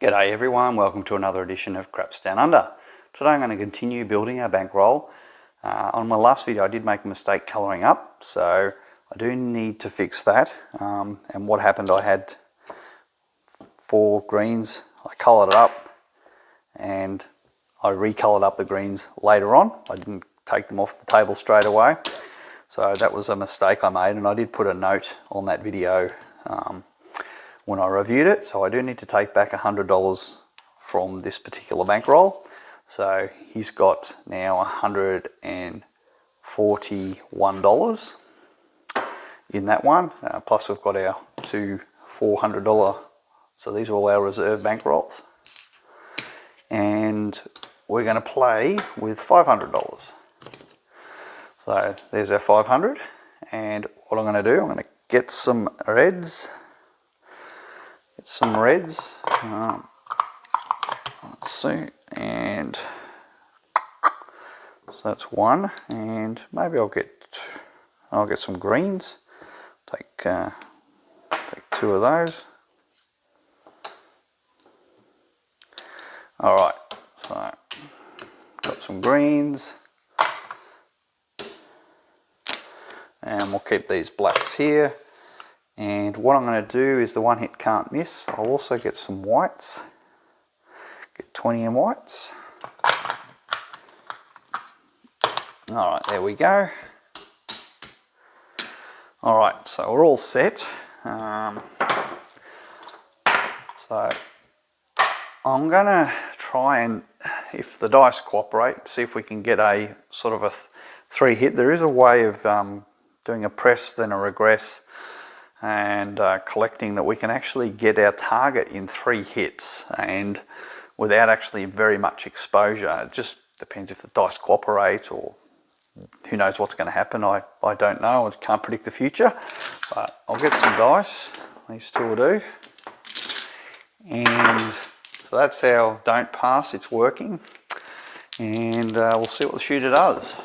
G'day everyone, welcome to another edition of Craps Down Under. Today I'm going to continue building our bankroll. On my last video I did make a mistake colouring up, so I do need to fix that. And what happened, I had 4 greens, I coloured it up and I recoloured up the greens later on. I didn't take them off the table straight away. So that was a mistake I made, and I did put a note on that video when I reviewed it, so I do need to take back $100 from this particular bankroll. So he's got now $141 in that one, plus we've got our 2 $400, so these are all our reserve bankrolls, and we're going to play with $500. So there's our 500, and what I'm going to do, I'm going to get some reds. Let's see, and so that's one, and maybe I'll get some greens. Take 2 of those. All right, so got some greens, and we'll keep these blacks here. And what I'm going to do is the one hit can't miss. I'll also get some whites. Get 20 in whites. Alright, there we go. Alright, so we're all set. So I'm going to try and, if the dice cooperate, see if we can get a sort of a 3 hit. There is a way of doing a press, then a regress, and collecting that we can actually get our target in 3 hits and without actually very much exposure. It just depends if the dice cooperate, or who knows what's going to happen. I don't know, I can't predict the future, but I'll get some dice. These 2 will do. And so that's our don't pass, it's working, and we'll see what the shooter does.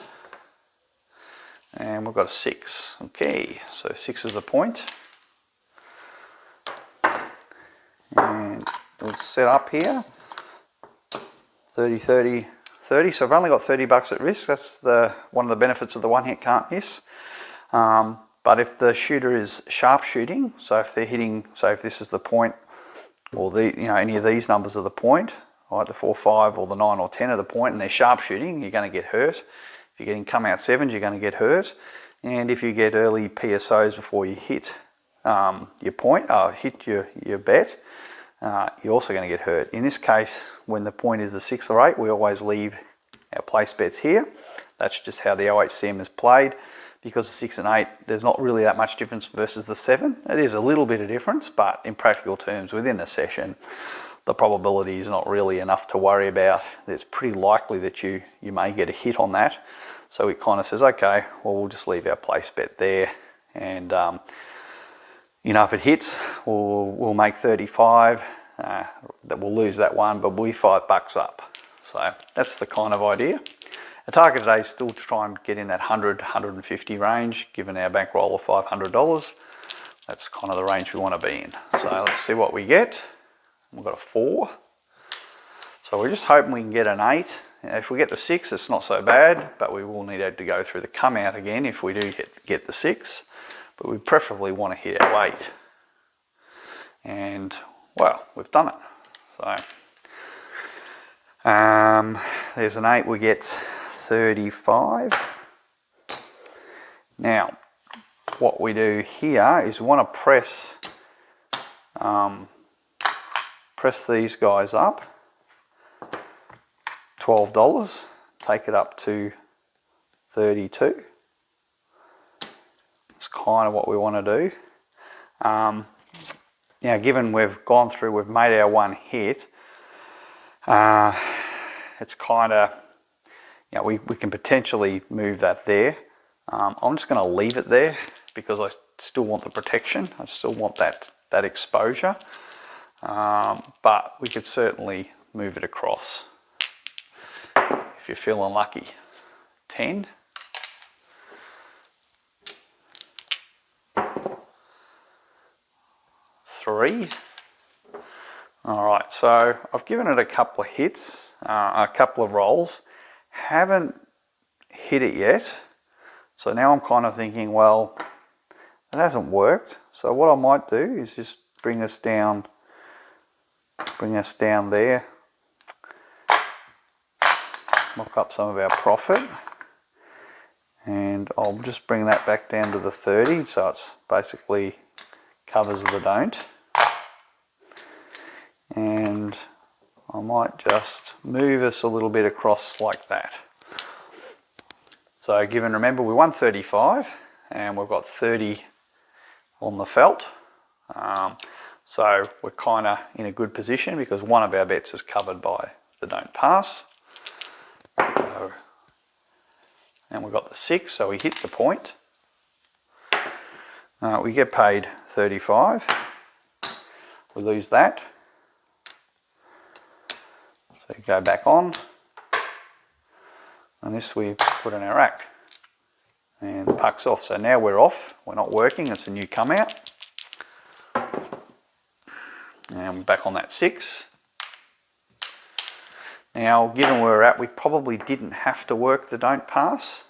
And we've got a 6. Okay, so 6 is the point. And we'll set up here 30 30 30, so I've only got $30 at risk. That's one of the benefits of the one hit can't miss. But if the shooter is sharp shooting, so if they're hitting, so if this is the point, or any of these numbers are the point, right, the 4 5 or the 9 or 10 are the point, and they're sharp shooting, you're going to get hurt. If you're getting come out 7s, you're going to get hurt. And if you get early PSOs before you hit your point, hit your bet, you're also going to get hurt. In this case, when the point is a 6 or 8, we always leave our place bets here. That's just how the OHCM is played. Because the 6 and 8, there's not really that much difference versus the 7. It is a little bit of difference, but in practical terms, within a session, the probability is not really enough to worry about. It's pretty likely that you may get a hit on that. So it kind of says, okay, well, we'll just leave our place bet there, and if it hits, we'll make 35. That we'll lose that one, but we'll be $5 up. So that's the kind of idea. Our target today is still to try and get in that 100, 150 range, given our bankroll of $500. That's kind of the range we want to be in. So let's see what we get. We've got a 4. So we're just hoping we can get an 8. If we get the 6, it's not so bad, but we will need to go through the come out again if we do get the 6. But we preferably want to hit our 8. And, well, we've done it. So, there's an 8, we get 35. Now, what we do here is we want to press these guys up. $12, take it up to 32. That's kind of what we want to do. Now, given we've gone through, we've made our one hit, it's kind of, we can potentially move that there. I'm just going to leave it there because I still want the protection. I still want that exposure. But we could certainly move it across if you're feeling lucky. 10. 3. All right, so I've given it a couple of hits, a couple of rolls, haven't hit it yet. So now I'm kind of thinking, well, it hasn't worked. So what I might do is just bring us down there, mock up some of our profit, and I'll just bring that back down to the 30, so it's basically covers the don't. And I might just move us a little bit across like that. So given, remember, we won 35 and we've got 30 on the felt. So we're kind of in a good position because one of our bets is covered by the don't pass. So, and we've got the 6, so we hit the point. We get paid 35. We lose that. So you go back on. And this we put in our rack. And the puck's off. So now we're off. We're not working. It's a new come out. And we're back on that 6. Now, given where we're at, we probably didn't have to work the don't pass.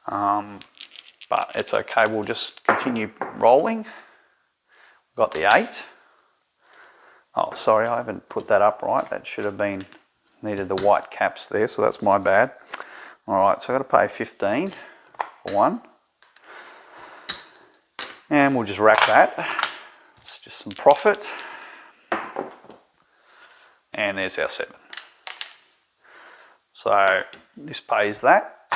But it's okay. We'll just continue rolling. We've got the 8. Oh, sorry, I haven't put that up right. That should have been, needed the white caps there, so that's my bad. All right, so I've got to pay 15 for one. And we'll just rack that. It's just some profit. And there's our 7. So this pays that.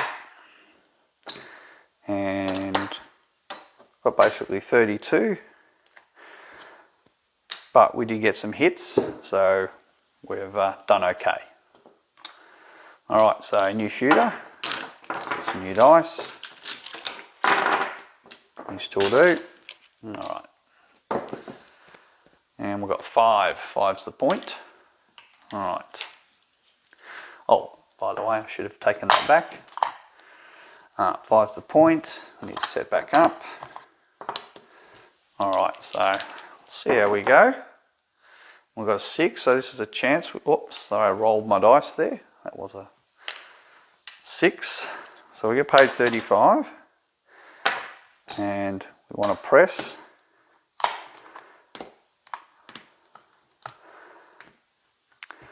And got basically 32. But we did get some hits, so we've done okay. All right, so new shooter, get some new dice. You still do. All right. And we've got 5. 5's the point. All right. Oh, by the way, I should have taken that back. 5's the point. We need to set back up. All right, so see how we go. We've got a 6, so this is a chance. Oops, sorry, I rolled my dice there. That was a 6. So we get paid 35. And we want to press.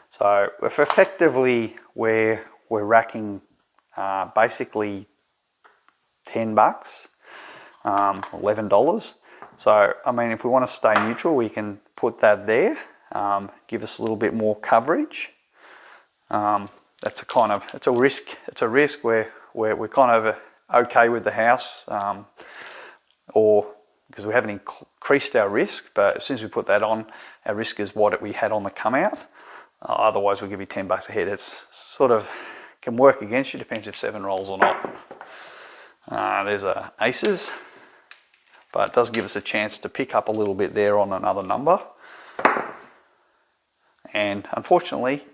So if effectively we're racking basically $10, $11. So, I mean, if we want to stay neutral, we can put that there, give us a little bit more coverage. That's a kind of, it's a risk where we're kind of okay with the house, or because we haven't increased our risk, but as soon as we put that on, our risk is what we had on the come out. Otherwise, we'll give you $10 a head. It's sort of, can work against you, depends if 7 rolls or not. There's a aces. But it does give us a chance to pick up a little bit there on another number. And unfortunately,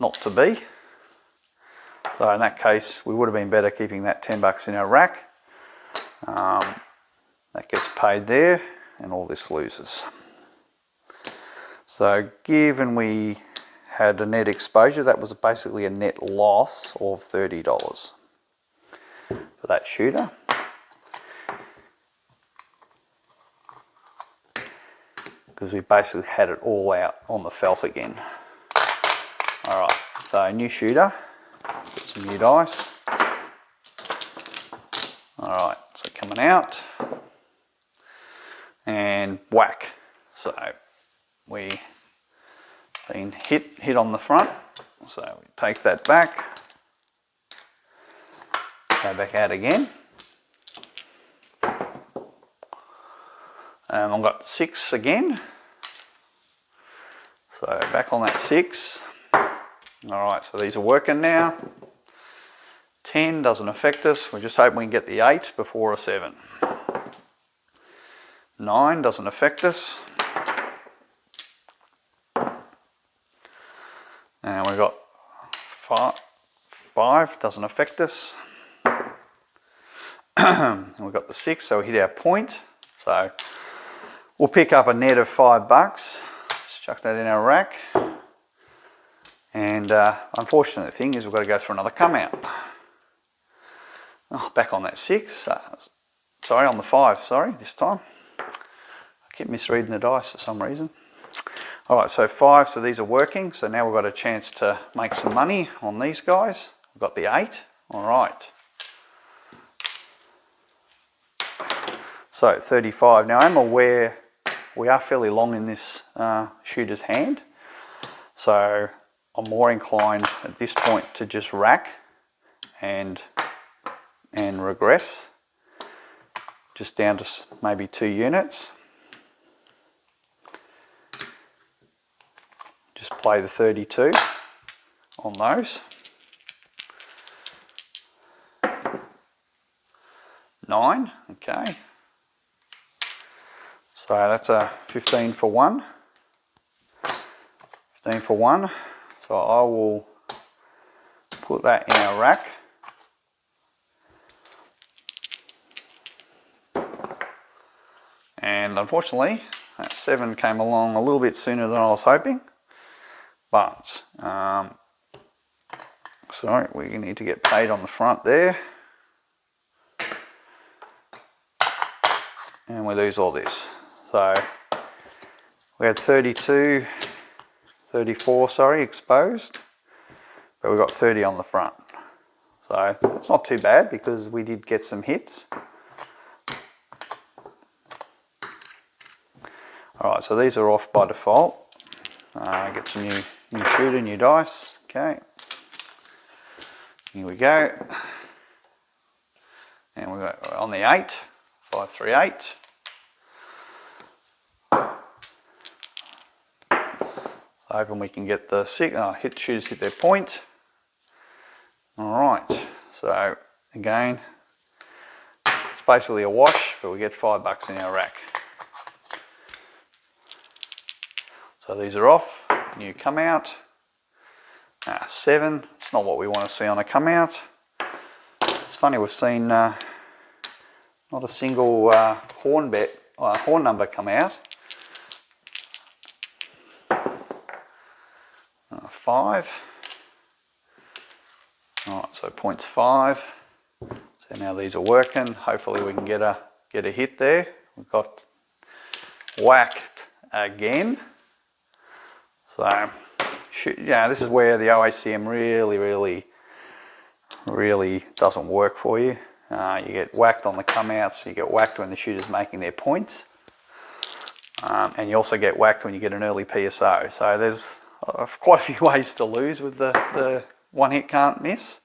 not to be. So in that case, we would have been better keeping that $10 in our rack. That gets paid there, and all this loses. So given we had a net exposure, that was basically a net loss of $30 for that shooter. Because we basically had it all out on the felt again. All right, so new shooter, get some new dice. All right, so coming out and whack. So we been hit on the front. So we take that back, go back out again. And I've got 6 again. So back on that 6. All right, so these are working now. 10 doesn't affect us. We're just hoping we can get the 8 before a 7. 9 doesn't affect us. And we've got 5 doesn't affect us. And we've got the 6, so we hit our point. So we'll pick up a net of $5. It's chuck that in our rack. And unfortunate thing is we've got to go for another come out. Oh, back on that 6. Sorry, on the 5, sorry, this time. I keep misreading the dice for some reason. Alright, so 5, so these are working. So now we've got a chance to make some money on these guys. We've got the 8. Alright. So 35. Now I'm aware we are fairly long in this shooter's hand. So I'm more inclined at this point to just rack and regress. Just down to maybe 2 units. Just play the 32 on those. 9, okay. So that's a 15 for 1. 15 for 1. So I will put that in our rack. And unfortunately, that 7 came along a little bit sooner than I was hoping. But, sorry, we need to get paid on the front there. And we lose all this. So, we had 32, 34, sorry, exposed. But we got 30 on the front. So, it's not too bad because we did get some hits. Alright, so these are off by default. Get some new shooter, new dice. Okay. Here we go. And we got on the 8, 5, 3, 8. Hoping we can get the 6. Hit shooters hit their point. Alright, so again, it's basically a wash, but we get $5 in our rack. So these are off, new come out. 7, it's not what we want to see on a come out. It's funny, we've seen not a single horn number come out. 5. Alright, so points 5. So now these are working. Hopefully we can get a hit there. We've got whacked again. So, yeah, this is where the OHCM really doesn't work for you. You get whacked on the come-outs, you get whacked when the shooter's making their points, and you also get whacked when you get an early PSO. So there's quite a few ways to lose with the one hit can't miss.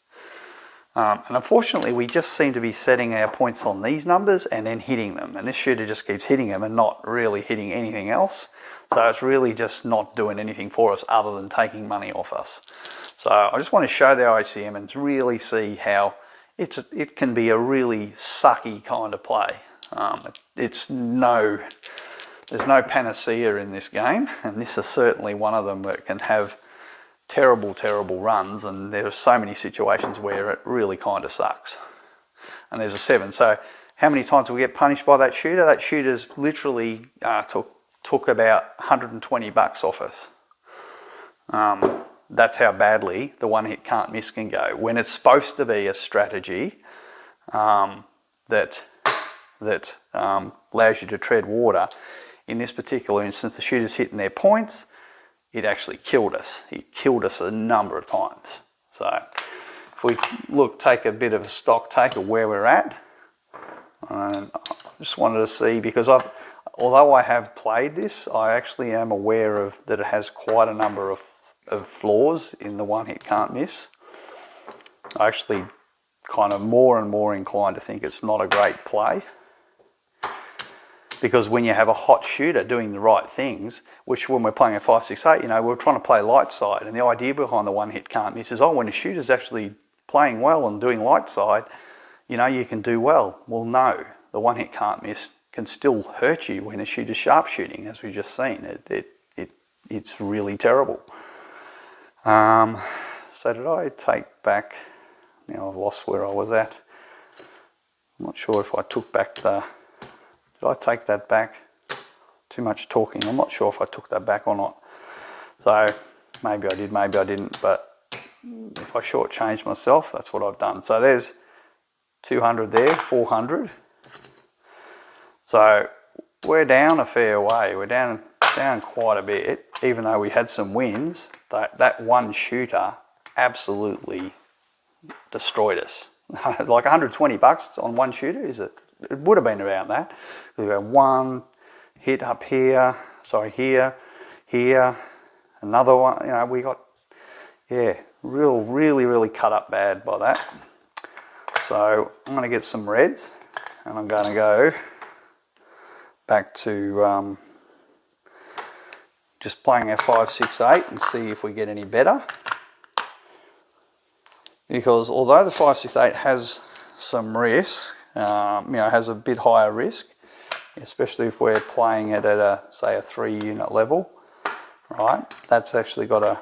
And unfortunately, we just seem to be setting our points on these numbers and then hitting them. And this shooter just keeps hitting them and not really hitting anything else. So it's really just not doing anything for us other than taking money off us. So I just want to show the OHCM and really see how it can be a really sucky kind of play. There's no panacea in this game, and this is certainly one of them that can have terrible runs, and there are so many situations where it really kind of sucks. And there's a 7. So how many times do we get punished by that shooter? That shooter's literally took about $120 off us. That's how badly the one hit can't miss can go. When it's supposed to be a strategy that allows you to tread water, in this particular instance, the shooter's hitting their points. It actually killed us. It killed us a number of times. So if we take a bit of a stock take of where we're at, and I just wanted to see, because although I have played this, I actually am aware of that it has quite a number of flaws in the one hit can't miss. I actually kind of more and more inclined to think it's not a great play. Because when you have a hot shooter doing the right things, which when we're playing a 5-6-8, you know, we're trying to play light side, and the idea behind the one hit can't miss is, oh, when a shooter's actually playing well and doing light side, you know, you can do well. Well, no, the one hit can't miss can still hurt you when a shooter's sharpshooting, as we've just seen. It's really terrible. So did I take back? Now I've lost where I was at. I'm not sure if I took back the. Did I take that back? too much talking. I'm not sure if I took that back or not. So maybe I did, maybe I didn't, but if I shortchanged myself, that's what I've done. So there's 200 there, 400. So we're down a fair way. We're down quite a bit, even though we had some wins. That one shooter absolutely destroyed us. Like 120 bucks on one shooter, it would have been around that. We had one hit up here, sorry, here, another one. You know, we got, yeah, really cut up bad by that. So I'm going to get some reds, and I'm going to go back to just playing our 5, 6, 8 and see if we get any better. Because although the 5, 6, 8 has some risk, you know, has a bit higher risk, especially if we're playing it at a, say, a 3 unit level, right? That's actually got a,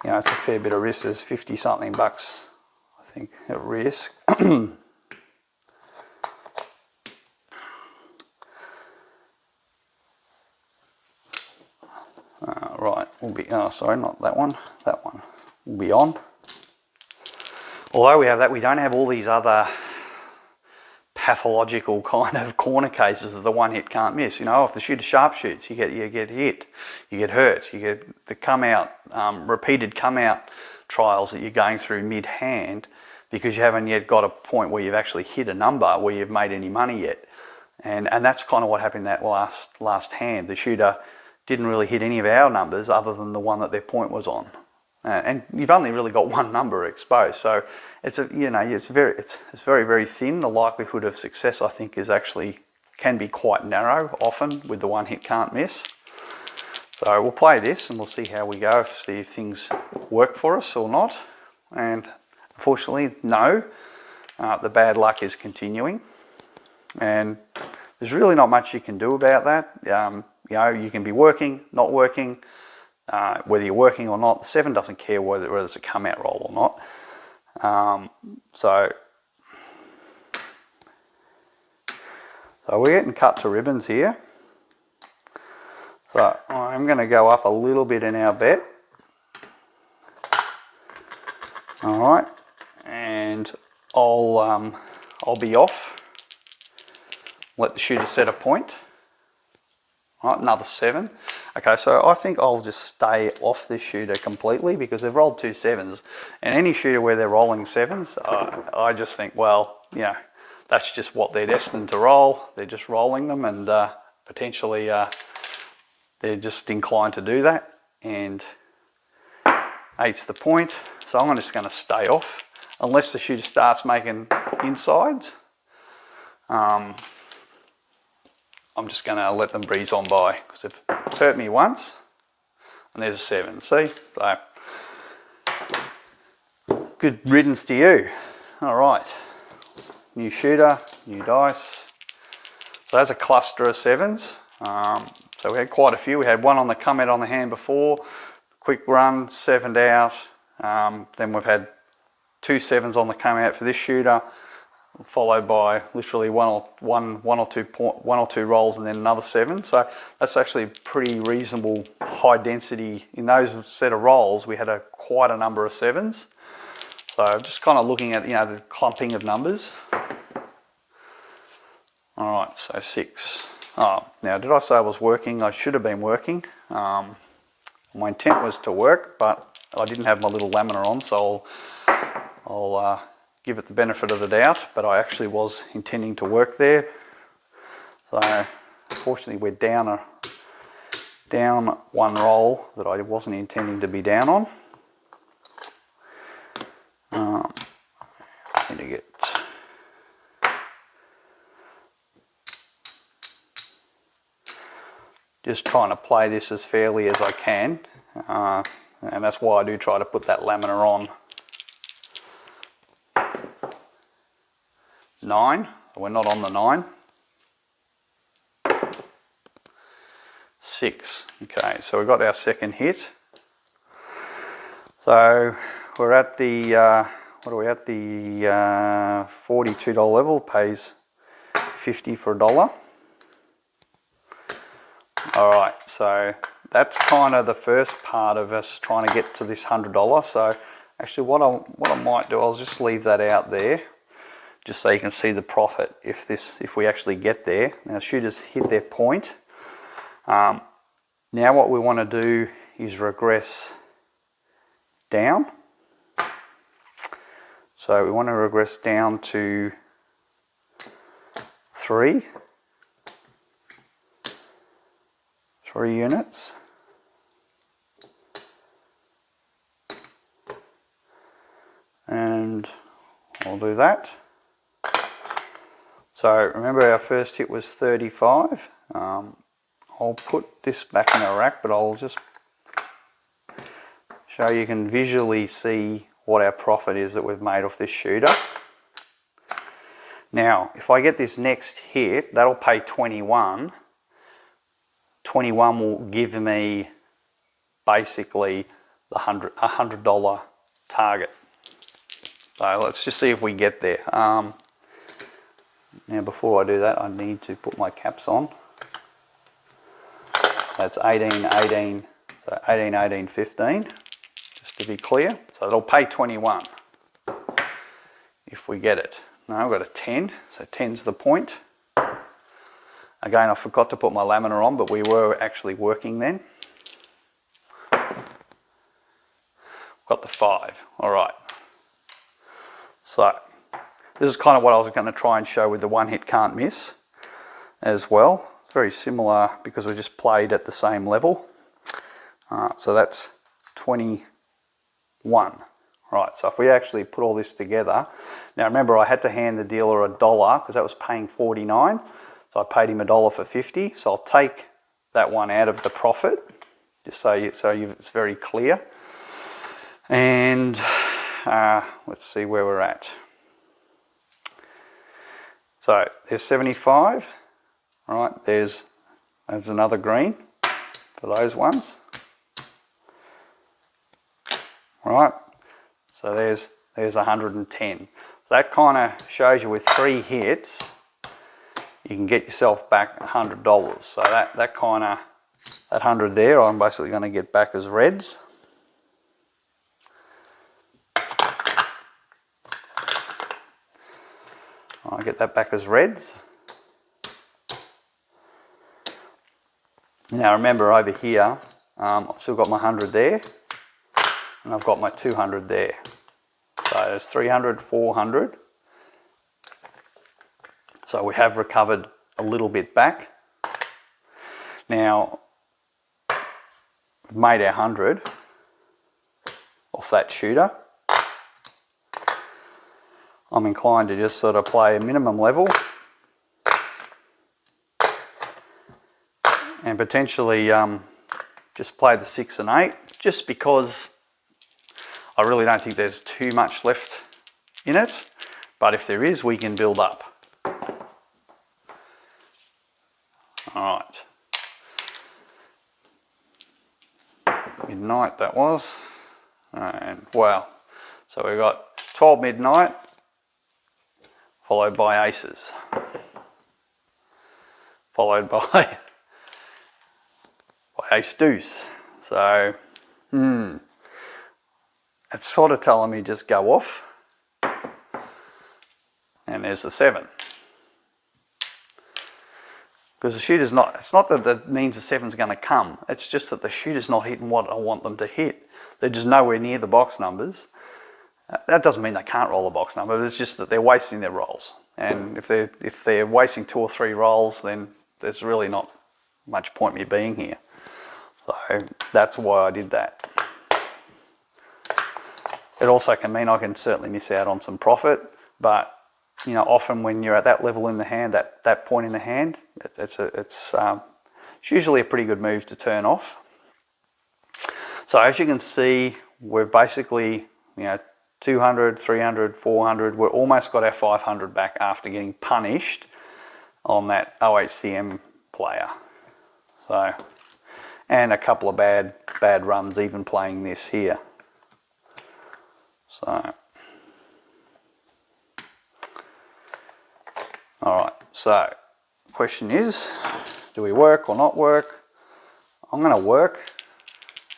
you know, it's a fair bit of risk. There's 50 something bucks, I think, at risk. Right, we'll be, oh sorry, not that one will be on. Although we have that, we don't have all these other pathological kind of corner cases of the one hit can't miss. You know, if the shooter sharpshoots, you get hit, you get hurt, you get the come out, repeated come out trials that you're going through mid hand because you haven't yet got a point where you've actually hit a number where you've made any money yet. And that's kind of what happened that last hand. The shooter didn't really hit any of our numbers other than the one that their point was on. And you've only really got one number exposed, so it's a, you know, it's very thin. The likelihood of success, I think, can be quite narrow often with the one hit can't miss. So we'll play this and we'll see how we go, see if things work for us or not. And unfortunately, no, the bad luck is continuing, and there's really not much you can do about that. You know, you can be working, not working. Whether you're working or not, the 7 doesn't care whether it's a come out roll or not. So we're getting cut to ribbons here. So I'm going to go up a little bit in our bet. All right, and I'll be off. Let the shooter set a point. All right, another 7. Okay, so I think I'll just stay off this shooter completely because they've rolled 2 7s, and any shooter where they're rolling 7s, I just think, well, you know, that's just what they're destined to roll. They're just rolling them, and potentially they're just inclined to do that, and 8's the point. So I'm just going to stay off unless the shooter starts making insides. I'm just going to let them breeze on by because they've hurt me once, and there's a 7. See? So, good riddance to you. All right, new shooter, new dice. So that's a cluster of 7s. So we had quite a few. We had one on the come out on the hand before, quick run, 7'd out. Then we've had 2 7s on the come out for this shooter, followed by literally one or two rolls and then another 7. So that's actually pretty reasonable high density. In those set of rolls, we had quite a number of 7s. So just kind of looking at, you know, the clumping of numbers. All right, so 6. Oh, now did I say I was working? I should have been working. My intent was to work, but I didn't have my little laminar on, so I'll give it the benefit of the doubt, but I actually was intending to work there. So unfortunately we're down one roll that I wasn't intending to be down on. I need to get just trying to play this as fairly as I can, and that's why I do try to put that laminar on. 9, we're not on the 9. 6, okay, so we've got our second hit. So we're at the, what are we at, the $42 level, pays 50 for $1. All right, so that's kind of the first part of us trying to get to this $100. So actually what I might do, I'll just leave that out there, just so you can see the profit if we actually get there. Now shooters hit their point. Now what we want to do is regress down. So we want to regress down to 3 units. And I'll do that. So remember our first hit was 35. I'll put this back in a rack, but I'll just show you can visually see what our profit is that we've made off this shooter. Now, if I get this next hit, that'll pay 21. 21 will give me basically the $100 target. So let's just see if we get there. Now before I do that, I need to put my caps on. That's 18, 18, so 18, 18, 15, just to be clear. So it'll pay 21 if we get it. Now I've got a 10, so 10's the point. Again, I forgot to put my laminar on, but we were actually working then. Got the 5, all right. So this is kind of what I was going to try and show with the one hit can't miss as well. It's very similar because we just played at the same level. So that's 21. Right, so if we actually put all this together, now remember I had to hand the dealer $1 because that was paying 49. So I paid him $1 for 50. So I'll take that one out of the profit, just so it's very clear. And let's see where we're at. So there's 75. All right, there's another green for those ones. All right, so there's 110. So that kind of shows you with 3 hits, you can get yourself back $100. So that 100 there, I'm basically going to get back as reds. I get that back as reds. Now remember over here, I've still got my 100 there, and I've got my 200 there. So there's 300, 400. So we have recovered a little bit back. Now, we've made our 100 off that shooter. I'm inclined to just sort of play a minimum level and potentially just play the 6 and 8, just because I really don't think there's too much left in it, but if there is, we can build up. All right, midnight that was, and wow, so we got 12 midnight, followed by aces, followed by ace deuce. So it's sort of telling me just go off, and there's the 7. Because the shooter's not, it's not that that means the 7's going to come, it's just that the shooter's not hitting what I want them to hit. They're just nowhere near the box numbers. That doesn't mean they can't roll a box number, but it's just that they're wasting their rolls. And if they're wasting 2 or 3 rolls, then there's really not much point me being here. So that's why I did that. It also can mean I can certainly miss out on some profit, but you know, often when you're at that level in the hand, that point in the hand, it's usually a pretty good move to turn off. So as you can see, we're basically, you know, 200, 300, 400, we're almost got our 500 back after getting punished on that OHCM player. So, and a couple of bad runs even playing this here. So, all right, so the question is, do we work or not work? I'm going to work,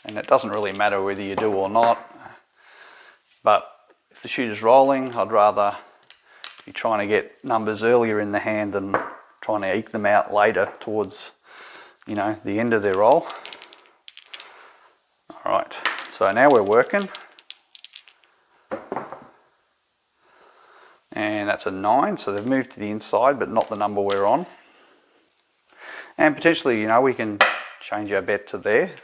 and it doesn't really matter whether you do or not, but if the shooter's rolling, I'd rather be trying to get numbers earlier in the hand than trying to eke them out later towards, you know, the end of their roll. All right, so now we're working. And that's a 9, so they've moved to the inside, but not the number we're on. And potentially, you know, we can change our bet to there.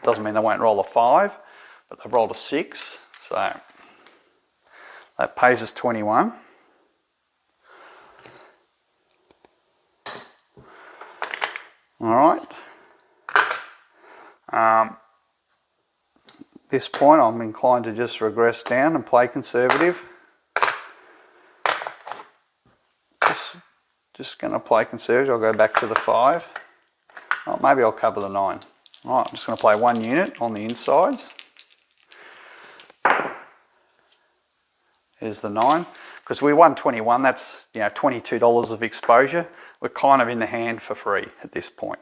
Doesn't mean they won't roll a 5, but they've rolled a 6, so that pays us 21. All right. This point, I'm inclined to just regress down and play conservative. Just going to play conservative. I'll go back to the 5. Oh, maybe I'll cover the 9. All right, I'm just going to play 1 unit on the insides. Here's the 9. Because we won 21, that's, you know, $22 of exposure. We're kind of in the hand for free at this point.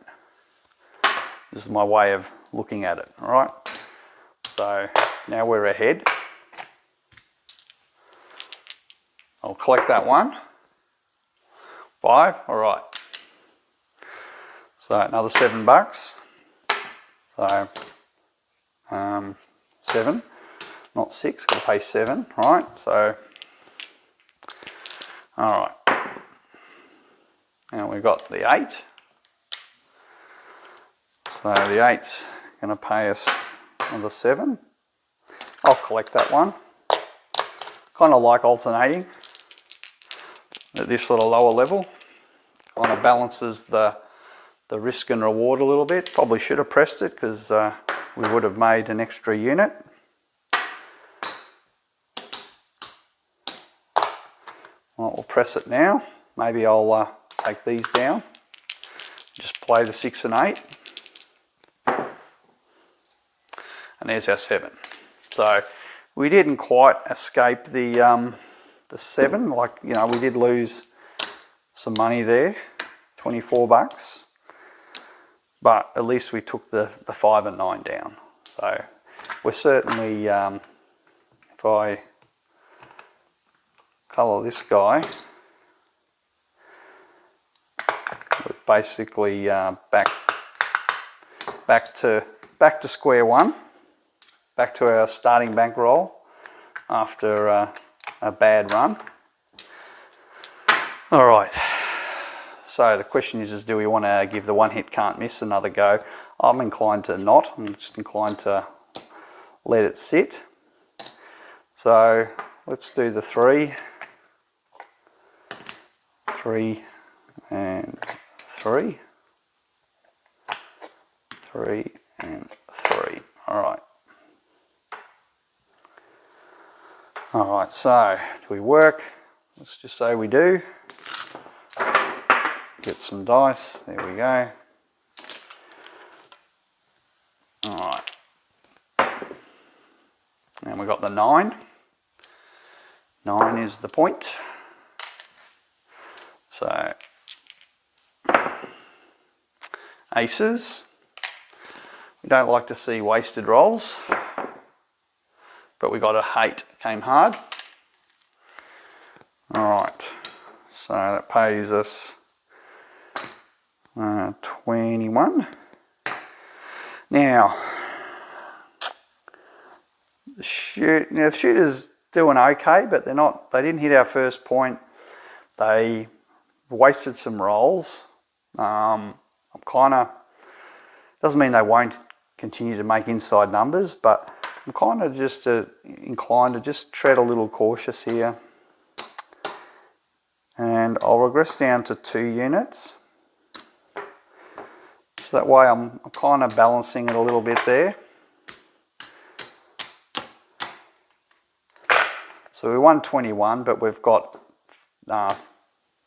This is my way of looking at it, all right? So now we're ahead. I'll collect that 1. 5, all right. So another $7. So 7, not 6, got to pay 7, right? So, all right. And we've got the 8. So the 8's going to pay us another 7. I'll collect that 1. Kind of like alternating at this sort of lower level. Kind of balances the risk and reward a little bit. Probably should have pressed it because we would have made an extra unit. Well, we'll press it now. Maybe I'll take these down. Just play the 6 and 8. And there's our 7. So we didn't quite escape the 7. Like, you know, we did lose some money there, $24. But at least we took the 5 and 9 down. So we're certainly, if I colour this guy, we're basically back to square one, back to our starting bankroll after a bad run. All right. So the question is do we want to give the 1 hit can't miss another go? I'm inclined to not. I'm just inclined to let it sit. So let's do the 3. 3 and 3. 3 and 3. All right. All right, so do we work? Let's just say we do. Get some dice, there we go. All right. And we got the 9. 9 is the point. So, aces. We don't like to see wasted rolls, but we got a 8, came hard. All right, so that pays us 21. Now, the shooter's doing okay, but they didn't hit our first point. They wasted some rolls. I'm kind of, doesn't mean they won't continue to make inside numbers, but I'm kind of just inclined to just tread a little cautious here. And I'll regress down to 2 units. So that way I'm kind of balancing it a little bit there. So we won 21, but we've got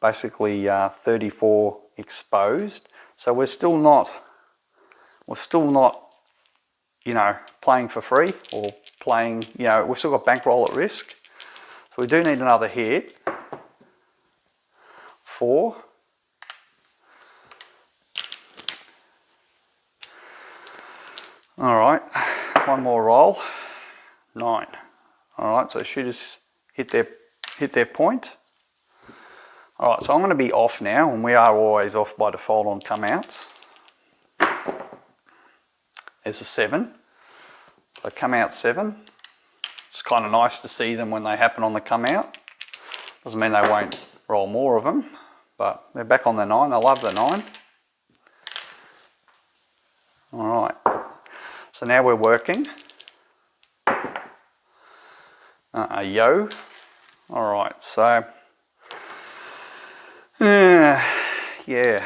basically 34 exposed. So we're still not, you know, playing for free or playing, you know, we've still got bankroll at risk. So we do need another hit. 4. All right, one more roll, 9. All right, so shooters hit their point. All right, so I'm going to be off now, and we are always off by default on come outs. There's a 7. So come out 7. It's kind of nice to see them when they happen on the come out. Doesn't mean they won't roll more of them, but they're back on the 9. They love the 9. All right, so now we're working a yo. All right, so yeah.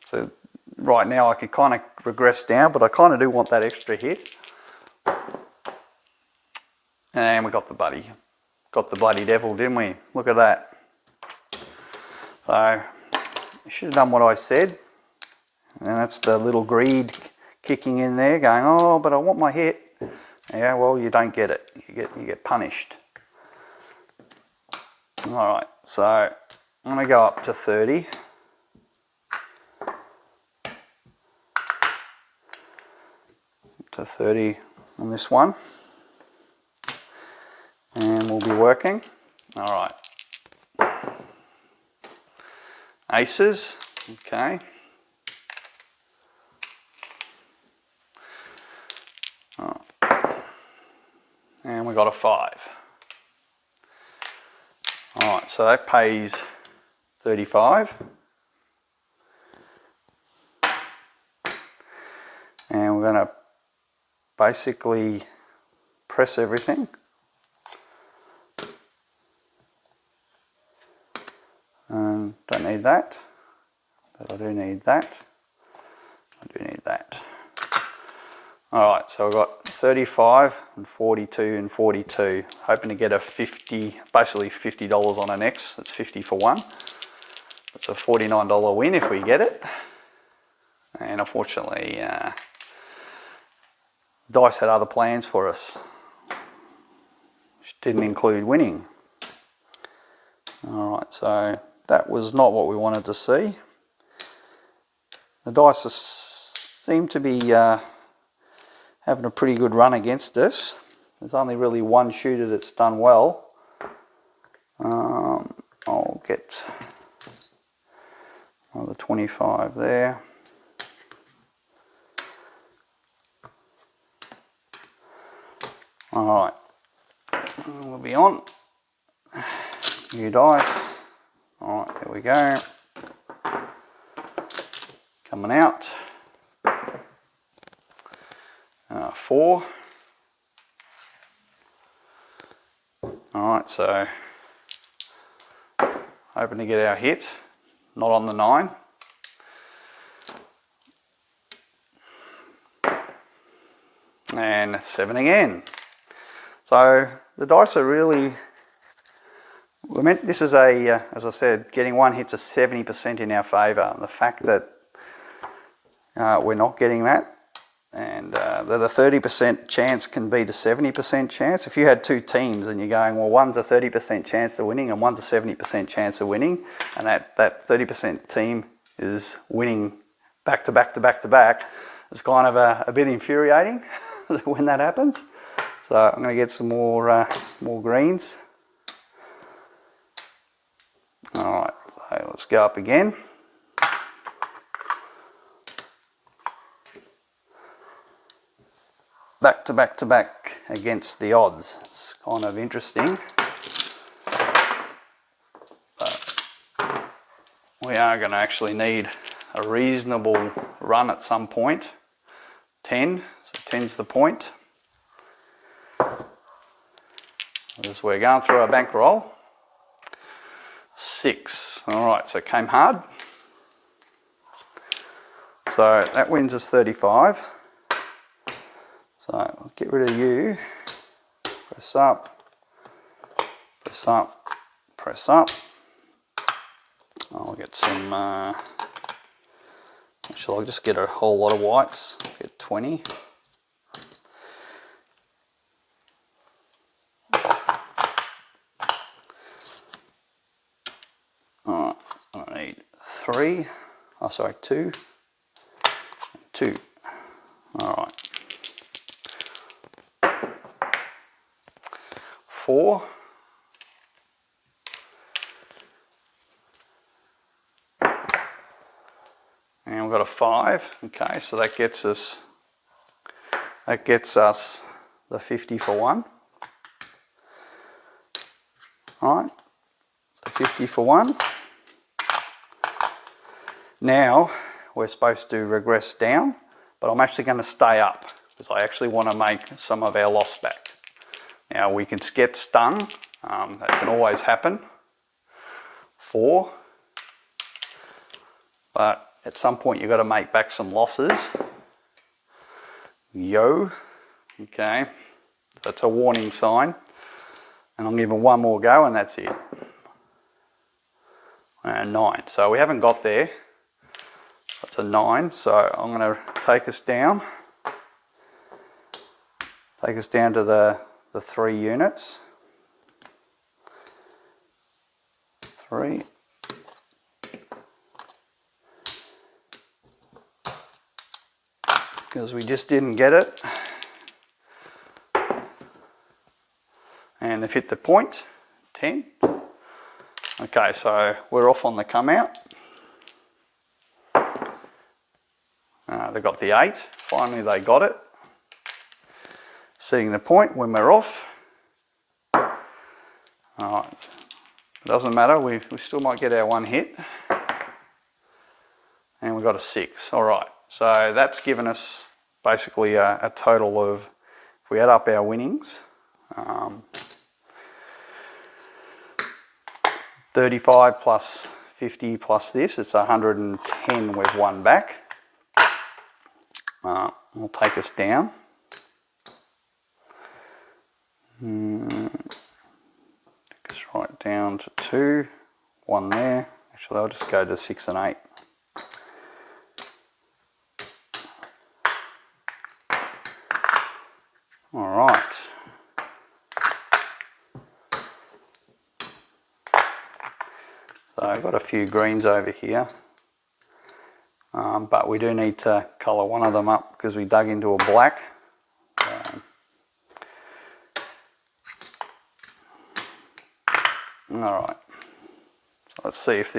So right now I can kind of regress down, but I kind of do want that extra hit. And we got the bloody devil, didn't we? Look at that. So I should have done what I said. And that's the little greed kicking in there, going, oh, but I want my hit. Yeah, well, you don't get it. You get punished. All right, so I'm going to go up to 30. To 30 on this one. And we'll be working. All right. Aces, okay. And we got a 5. All right, so that pays 35. And we're going to basically press everything. Don't need that, but I do need that. I do need that. All right, so I've got 35 and 42 and 42. Hoping to get a 50, basically $50 on an X. That's 50 for 1. That's a $49 win if we get it. And unfortunately, dice had other plans for us, which didn't include winning. All right, so that was not what we wanted to see. The dice seem to be having a pretty good run against us. There's only really one shooter that's done well. I'll get another 25 there. All right, we'll be on. New dice. All right, there we go. Coming out. 4. All right, so hoping to get our hit, not on the 9. And 7 again. So the dice are really, this is a, as I said, getting one hit's a 70% in our favour. And the fact that we're not getting that, and the 30% chance can be the 70% chance. If you had two teams and you're going, well, one's a 30% chance of winning and one's a 70% chance of winning, and that 30% team is winning back to back to back to back, it's kind of a bit infuriating when that happens. So I'm going to get some more greens. All right, so let's go up again. Back to back to back against the odds. It's kind of interesting. But we are going to actually need a reasonable run at some point. 10, so 10's the point. As we're going through our bankroll. 6. All right, so came hard. So that wins us 35. So I'll get rid of you. Press up, press up, press up. I'll get some, actually I'll just get a whole lot of whites. Get 20. Alright, I need 3. Oh, sorry, 2. 2. All right. 4. And we've got a 5. Okay, so that gets us the 50 for 1. All right, so 50 for 1. Now we're supposed to regress down, but I'm actually going to stay up because I actually want to make some of our loss back. Now we can get stung, that can always happen. 4, but at some point you've got to make back some losses. Yo, okay, that's a warning sign. And I'll give it one more go and that's it. And 9, so we haven't got there. That's a 9, so I'm going to take us down to the 3 units. 3. Because we just didn't get it. And they've hit the point, 10. Okay, so we're off on the come out. They got the 8, finally they got it. Setting the point when we're off. Alright, it doesn't matter, we still might get our 1 hit. And we got a 6, alright. So that's given us basically a total of, if we add up our winnings, 35 plus 50 plus this, it's 110 we've won back. We'll take us down. Take us right down to 2, 1 there. Actually, I'll just go to 6 and 8. All right. So I've got a few greens over here. But we do need to colour one of them up because we dug into a black. Alright, so let's see if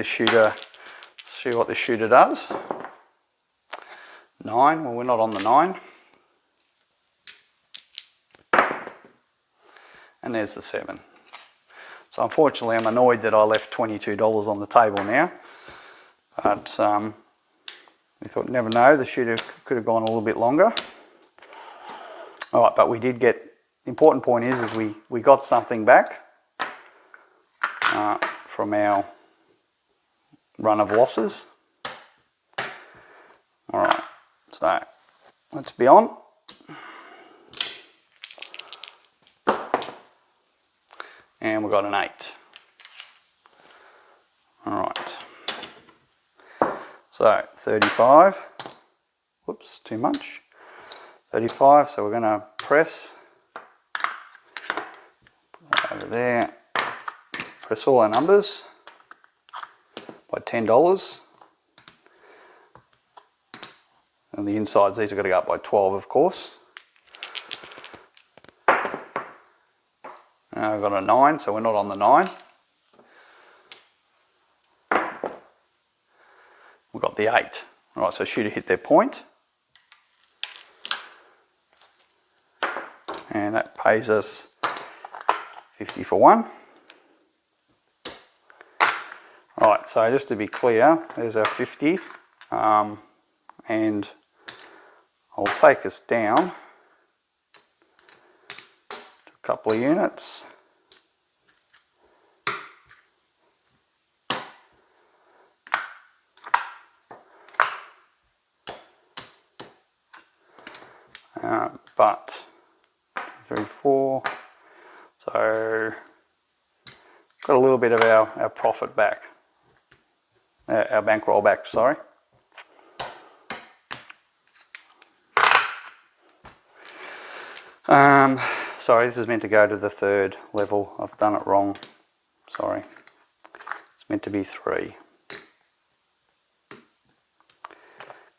what this shooter does. 9, well we're not on the 9. And there's the 7. So unfortunately I'm annoyed that I left $22 on the table now. But we thought, never know, the shooter could have gone a little bit longer. Alright, but we did get, the important point is we got something back from our run of losses. Alright, so let's be on. And we've got an 8. Alright. So 35, whoops, too much. 35, so we're going to press over there, press all our numbers by $10. And the insides, these are going to go up by 12, of course. Now we've got a 9, so we're not on the 9. We've got the 8. All right, so shooter hit their point. And that pays us 50 for 1. All right, so just to be clear, there's our 50. And I'll take us down to a couple of units. But 3, 4, so got a little bit of our profit back, our bankroll back, sorry. Sorry, this is meant to go to the 3rd level. I've done it wrong, sorry. It's meant to be 3.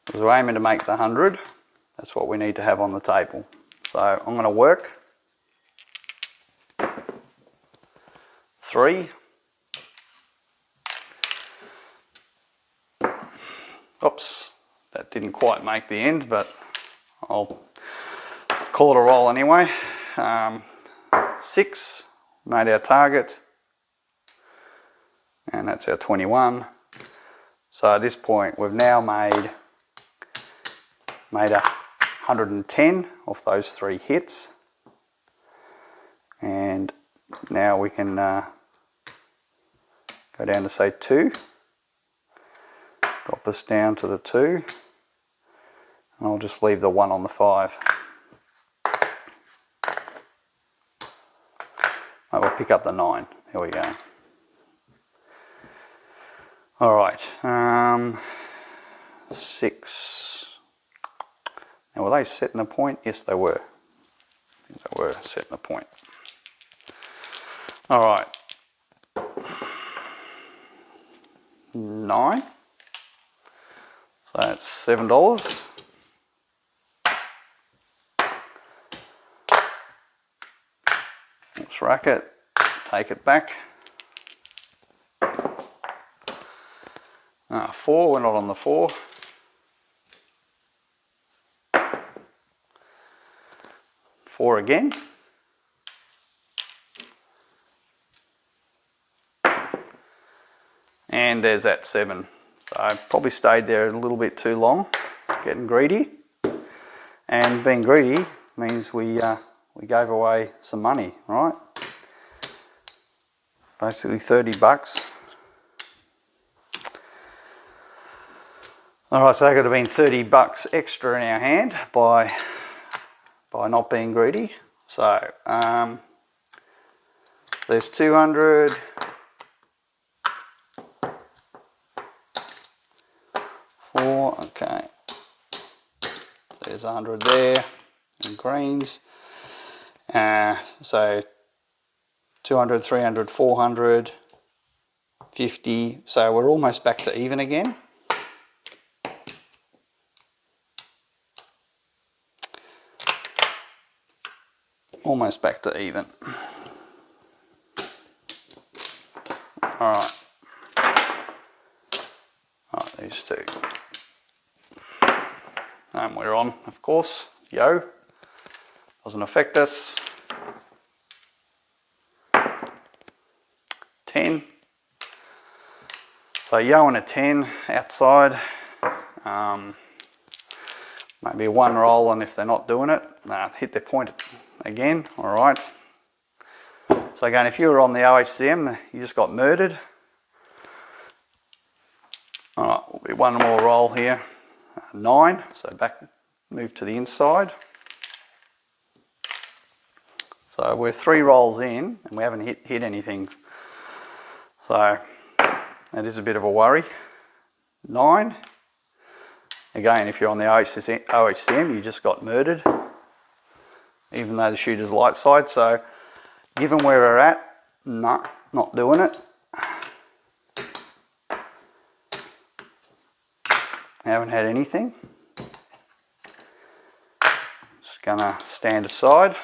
Because we're aiming to make the 100. That's what we need to have on the table. So I'm going to work 3. Oops, that didn't quite make the end, but I'll call it a roll anyway. 6, made our target, and that's our 21. So at this point we've now made 110 off those 3 hits, and now we can go down to say 2, drop us down to the 2, and I'll just leave the 1 on the 5. I will pick up the 9. There we go. All right, 6. Now were they setting a point? Yes, they were. I think they were setting a point. All right, 9. So that's $7. Let's rack it, take it back. 4, we're not on the 4. 4 again. And there's that 7. So I probably stayed there a little bit too long, getting greedy. And being greedy means we gave away some money, right? Basically $30. All right, so that could have been $30 extra in our hand by not being greedy. So there's 200. 4, okay. There's 100 there in greens. So 200, 300, 400, 50. So we're almost back to even again. Almost back to even. All right. All right, these 2. And we're on, of course. Yo. Doesn't affect us. 10. So yo and a 10 outside. Maybe 1 roll, and if they're not doing it, hit their point again. All right. So again, if you were on the OHCM, you just got murdered. All right, will be 1 more roll here. 9. So back, move to the inside. So we're 3 rolls in, and we haven't hit anything. So that is a bit of a worry. 9. Again, if you're on the OHCM, you just got murdered, even though the shooter's light side. So given where we're at, no, not doing it. Haven't had anything. Just gonna stand aside.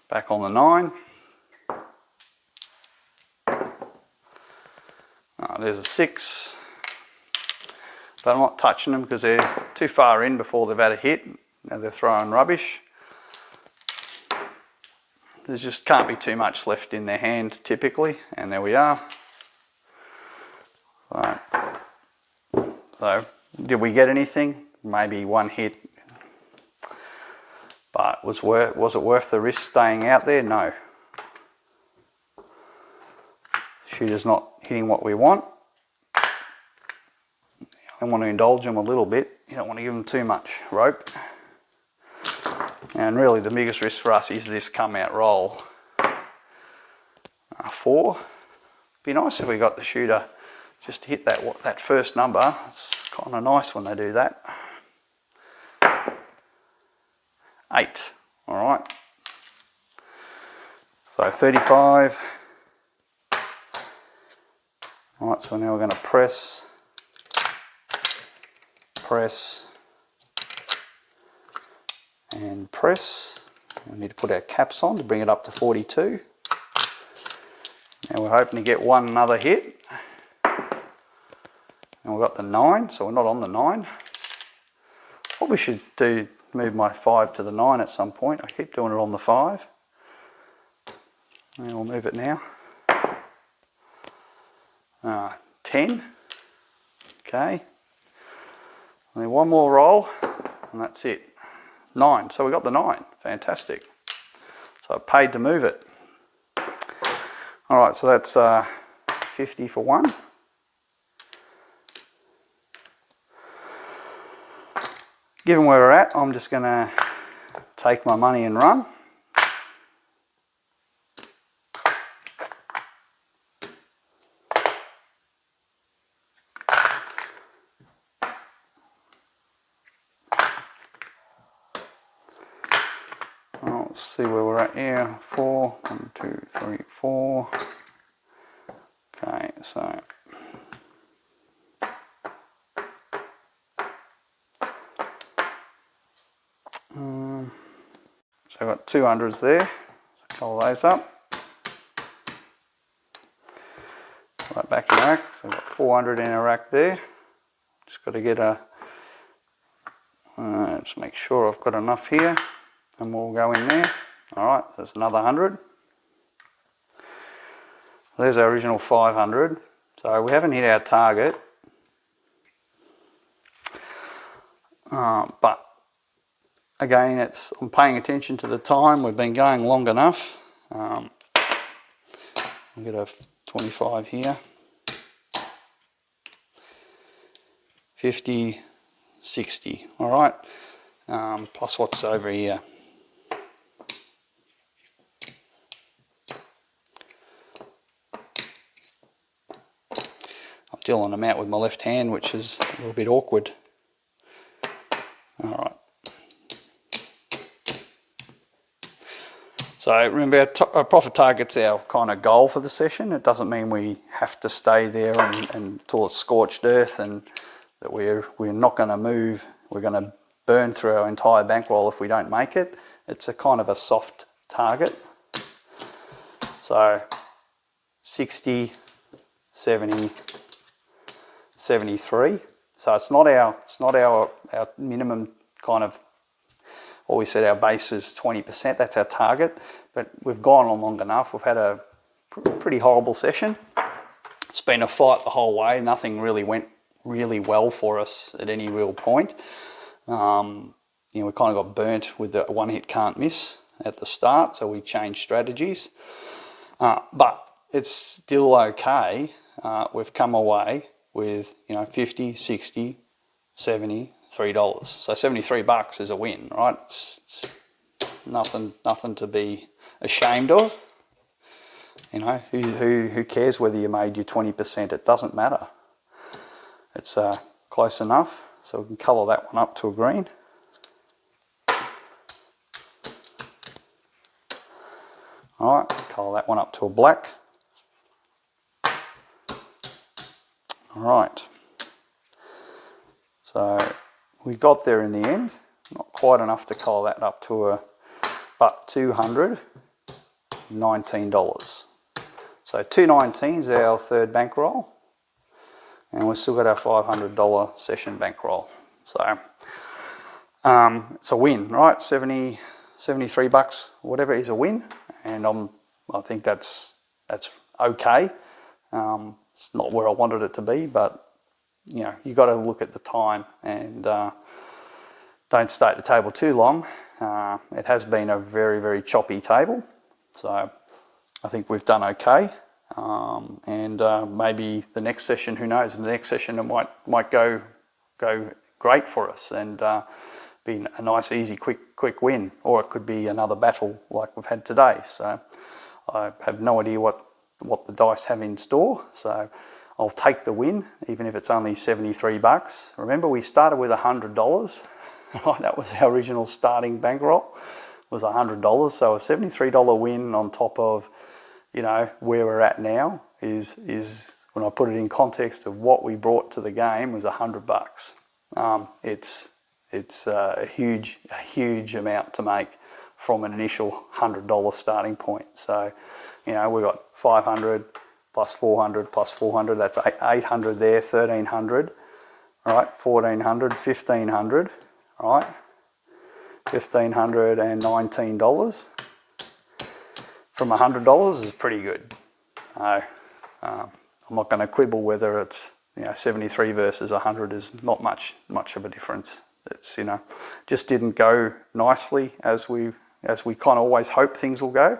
Back on the 9. There's a 6. But I'm not touching them because they're too far in before they've had a hit. Now they're throwing rubbish. There just can't be too much left in their hand typically, and there we are. So did we get anything? Maybe 1 hit. But was it worth the risk staying out there? No. Shooter's not hitting what we want. I want to indulge them a little bit. You don't want to give them too much rope. And really the biggest risk for us is this come out roll. 4. Be nice if we got the shooter just to hit that first number. It's kind of nice when they do that. 8. All right. So 35. All right, so now we're going to press press, and press. We need to put our caps on to bring it up to 42. Now we're hoping to get one another hit. And we've got the 9, so we're not on the 9. Probably should move my 5 to the 9 at some point. I keep doing it on the 5. And we'll move it now. 10. Okay. Only one more roll, and that's it. 9. So we got the 9. Fantastic. So I paid to move it. All right, so that's 50 for one. Given where we're at, I'm just going to take my money and run. Let's see where we're at here. 4, 1, 2, 3, 4. Okay, so I've got 200s there. So call those up. Right back in rack. So I've got 400 in a rack there. Just got to get a. Just make sure I've got enough here, and we'll go in there. All right, there's another 100. There's our original 500. So we haven't hit our target, but again, I'm paying attention to the time. We've been going long enough. I'll get a 25 here. 50, 60. All right. Plus what's over here. I'm dealing them out with my left hand, which is a little bit awkward. All right. So remember, our profit target's our kind of goal for the session. It doesn't mean we have to stay there until it's scorched earth and that we're not going to move. We're going to burn through our entire bankroll if we don't make it. It's a kind of a soft target. So 60, 70, 73. So it's not our minimum kind of. Always said our base is 20%, that's our target, but we've gone on long enough. We've had a pretty horrible session. It's been a fight the whole way. Nothing really went really well for us at any real point. We kind of got burnt with the one hit can't miss at the start, so we changed strategies. But it's still okay. We've come away with 50, 60, 70, $3. So $73 is a win, right? It's nothing to be ashamed of. Who cares whether you made your 20%? It doesn't matter. It's close enough, so we can colour that one up to a green. All right, colour that one up to a black. All right. So we got there in the end, not quite enough to colour that up to but $219. So $219 is our third bankroll, and we've still got our $500 session bankroll. So it's a win, right? 73 bucks, whatever, is a win, and I think that's okay. It's not where I wanted it to be, but you got to look at the time and don't stay at the table too long. It has been a very, very choppy table, so I think we've done okay. And maybe the next session, who knows? The next session it might go great for us and be a nice, easy, quick win, or it could be another battle like we've had today. So I have no idea what the dice have in store. So I'll take the win, even if it's only 73 bucks. Remember, we started with $100. That was our original starting bankroll, was $100. So a $73 win on top of, where we're at now is when I put it in context of what we brought to the game was $100. it's a huge amount to make from an initial $100 starting point. So, you know, we've got 500 plus 400 plus 400, that's 800 there, 1300, right? 1400, 1500, right? $1,519 from $100 is pretty good. I'm not going to quibble whether it's, you know, 73 versus 100 is not much of a difference. It's, you know, just didn't go nicely as we kind of always hope things will go.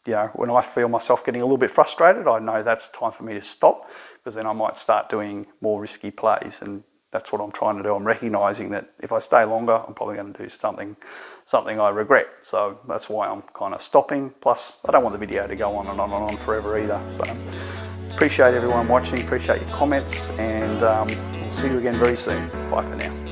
You know, when I feel myself getting a little bit frustrated, I know that's time for me to stop, because then I might start doing more risky plays, and that's what I'm trying to do. I'm recognising that if I stay longer, I'm probably going to do something I regret. So that's why I'm kind of stopping. Plus, I don't want the video to go on and on and on forever either. So appreciate everyone watching, appreciate your comments, and we'll see you again very soon. Bye for now.